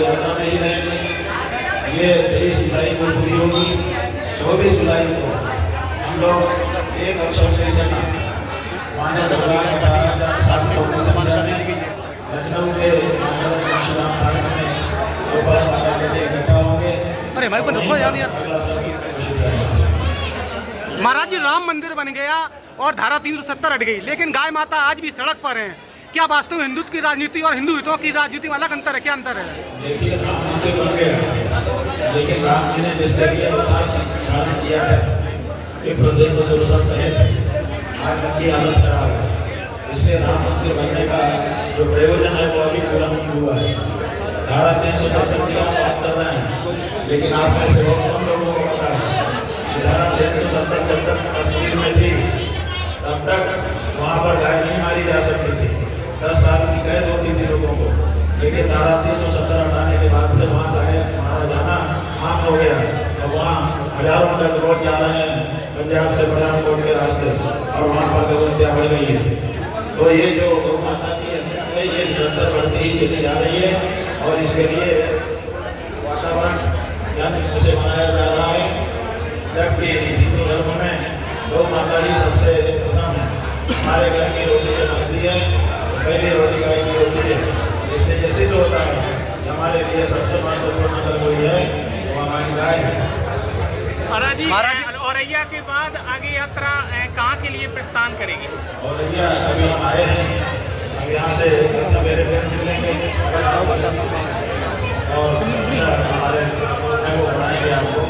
यात्रा में ही रहेंगे। ये 23 जुलाई को पूरी होगी। 24 जुलाई को हम लोग एक अक्षर से सका मान्य भगवान 18,700 में लखनऊ के श्रीराम पार्क में दोपहर 12 बजे इकट्ठा होंगे। अरे भाई को नको याद यार। अगला सर्किट घोषित करेंगे। महाराज जी, राम मंदिर बन गया और धारा 370 हट गई, लेकिन गाय माता आज भी सड़क पर हैं। क्या वास्तव में हिंदुत्व की राजनीति और हिंदू हितों की राजनीति में अलग अंतर है? क्या अंतर है? देखिए, राम मंदिर बन गया, लेकिन राम जी ने जिसके लिए अवतार धारण किया है ये प्रदेश को सुरक्षित है। आज उनकी हालत खराब है, इसलिए राम मंदिर बनने का जो प्रयोजन है वो अभी पूरा नहीं हुआ है। धारा 370 की आप बात कर रहे हैं, लेकिन आप में से बहुत कम लोगों को पता है कि धारा 370 जब तक कश्मीर में थी तब तक वहाँ पर गाय नहीं मारी जा सकती थी। 10 साल की कैद होती थी लोगों को, लेकिन धारा 370 हटाने के बाद से वहाँ गाय मारा जाना आम हो गया। अब वहाँ हजारों ट्रक रोड जा रहे हैं पंजाब से पठानकोट के रास्ते, और वहाँ पर गलतियाँ बढ़ गई है। तो ये जो गौ माता की हत्या है ये निरंतर बढ़ती ही चली जा रही है, और इसके लिए वातावरण यानी कैसे बनाया जा रहा है, जबकि हिंदू धर्म में गौ माता ही सबसे प्रथम है। हमारे घर की रोटी जो बनती है पहली रोटी गाय की होती है। इससे ये सिद्ध होता है कि हमारे लिए सबसे महत्वपूर्ण अगर कोई है वो हमारी गाय है। महाराज जी, औरैया के बाद आगे यात्रा कहाँ के लिए प्रस्थान करेगी? औरैया अभी हम आए हैं, अब यहाँ से सवेरे ट्रेन मिलेंगे और हमारे वो बनाएंगे आपको।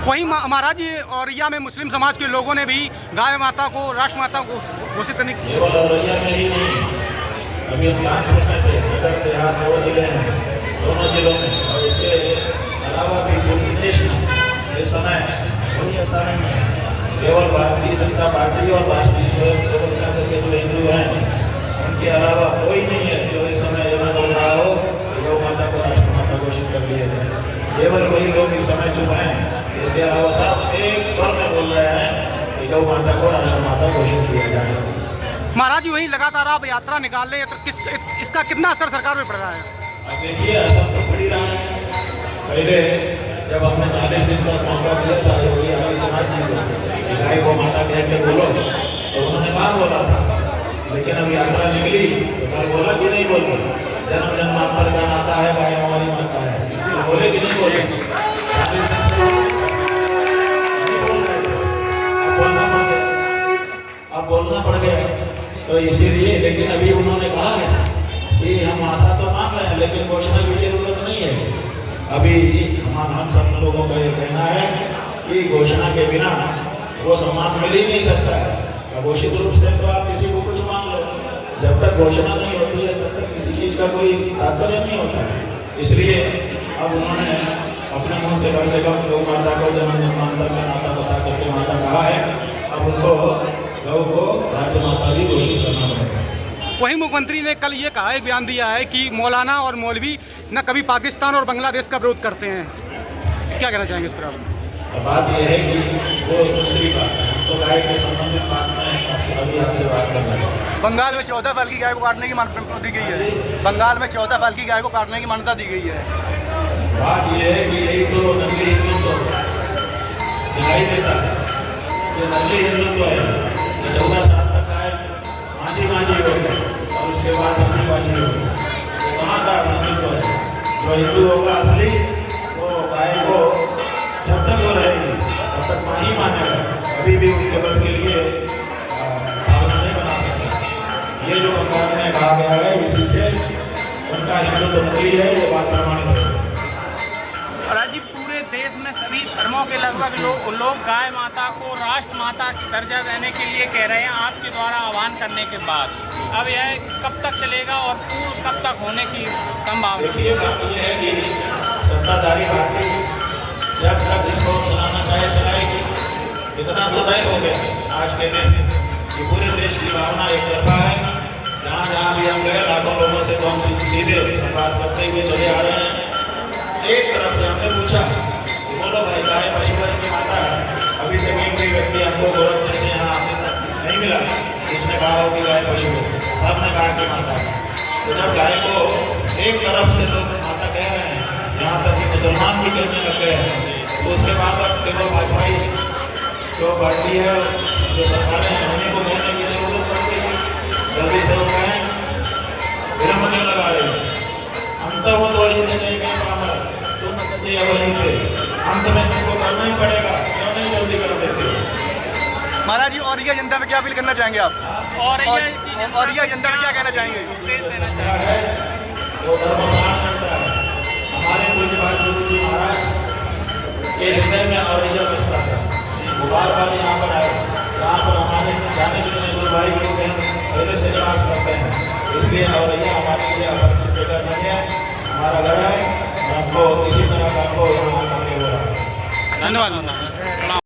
वहीं महाराज जी, औरैया में मुस्लिम समाज के लोगों ने भी गाय माता को राष्ट्र माता को घोषित नहीं किया। केवल औरैया में ही नहीं, अभी हम कानपुर में थे, इधर बिहार 2 जिले हैं, दोनों जिलों में, और इसके अलावा भी पूरे देश में इस समय कोई ऐसा नहीं है। केवल भारतीय जनता पार्टी और राष्ट्रीय स्वयं सेवक संघ के जो हिंदू हैं उनके अलावा कोई नहीं है जो इस समय ये बोल रहा हो कि गौ माता को राष्ट्र माता घोषित कर दिया जाए। केवल वही लोग इस समय चुप हैं, इसके अलावा सब एक स्वर में बोल रहे हैं कि गौ माता को राष्ट्र माता घोषित किया जाए। महाराज जी, वही लगातार आप यात्रा निकाल रहे हैं, तो इसका कितना असर सरकार में पड़ रहा है? अब देखिए, असर तो पड़ ही रहा है। पहले जब हमने 40 दिन का मौका दिया था योगी आदित्यनाथ जी को कि गाय को माता कह के बोलो, तो उन्होंने बार बोला था, लेकिन अब यात्रा निकली तो कल बोला कि नहीं बोलो, जन्म जन्मांतर का नाता है, गाय हमारी माता है, बोले कि नहीं बोले? 40 दिन से नहीं बोल रहे थे, अब बोलना पड़ गया। तो इसीलिए, लेकिन अभी उन्होंने कहा है कि हम माता तो मान रहे हैं, लेकिन घोषणा की जरूरत नहीं है। अभी हम सब लोगों का ये कहना है कि घोषणा के बिना वो सम्मान मिल ही नहीं सकता है। घोषित रूप से तो आप किसी को कुछ मान लो, जब तक घोषणा नहीं होती है तब तक किसी चीज का कोई तात्पर्य नहीं होता है। इसलिए अब उन्होंने अपने मुंह से कम गौ माता को जन्म जन्मांतर का नाता बता करके माता कहा है, अब उनको गौ को राज्य माता भी घोषित करना पड़ेगा। वहीं मुख्यमंत्री ने कल ये कहा, एक बयान दिया है कि मौलाना और मौलवी न कभी पाकिस्तान और बांग्लादेश का विरोध करते हैं। क्या कहना चाहेंगे इस पर आप? बात यह है कि वो दूसरी बात है, तो गाय के संबंधित बात में अभी आपसे बात करना है। बंगाल में 14 साल की गाय को काटने की मान्यता दी गई है। बंगाल में 14 साल की गाय को काटने की मान्यता दी गई है। बात यह है कि यही तो नकली हिंदुत्व दिखाई देता है। ये नकली हिंदुत्व है कि 14 साल तक गाय मांझी हो गई और उसके बाद सब्जी बाजी हो गई। कहाँ का हिंदुत्व है? जो हिंदू होगा असली, वो गाय को जब तक वो रहेगी तब तक माँ ही मानेगा, कभी भी उनके बल के लिए भावना नहीं बना सकता। ये जो बंगाल में कहा गया है, इसी से उनका हिंदुत्व नकली है, ये बात प्रमाणित है। महाराज जी, पूरे देश में सभी धर्मों के लगभग लोग गाय माता को राष्ट्र माता की दर्जा देने के लिए कह रहे हैं आपके द्वारा आह्वान करने के बाद। अब यह कब तक चलेगा और पूर्ण कब तक होने की संभावना? देखिए, बात यह है कि सत्ताधारी पार्टी जब तक इसको चलाना चाहे चलाएगी। इतना तो तय हो गया आज के दिन कि पूरे देश की भावना एक तरफा है। जहाँ जहाँ भी हम गए लाखों लोगों से तो हम सीधे संवाद करते हुए चले आ रहे हैं। एक तरफ से हमने पूछा कि बोलो भाई, गाय पशु की माता है, अभी तक एक भी व्यक्ति हमको गोरखपुर से यहाँ आने तक नहीं मिला जिसने कहा हो कि गाय पशु है। सबने कहा कि माता है। तो जब गाय को एक तरफ से लोग माता कह रहे हैं, यहाँ तक कि मुसलमान भी कहने लग गए हैं। तो उसके बाद अब केवल भाजपाई जो पार्टी है, जो सरकारें हैं, उन्हीं को कहने की जरूरत पड़ती है। जल्दी से लोग कहें, विलम्ब क्यों लगा रहे हैं? अंत हो तो वही नहीं कहीं पामर, तो नतीजे वहीं पे अंत में तुमको करना ही पड़ेगा, क्यों नहीं जल्दी कर देते? महाराज जी, और ये जनता में क्या अपील करना चाहेंगे आप? और ये जनता में क्या कहना चाहेंगे? क्या है वो धर्म प्राण करता है। हमारे पूज्य बात गुरु जी महाराज के हृदय में औरैया बसता है। वो बार यहाँ पर आए, यहाँ पर हमारे जाने जितने गुरु भाई गुरु बहन पहले से निवास करते हैं, इसलिए औरैया हमारे लिए अपरिचित जगह नहीं है, हमारा घर है। हमको इसी तरह का अनुभव यहाँ करके हो रहा है। धन्यवाद।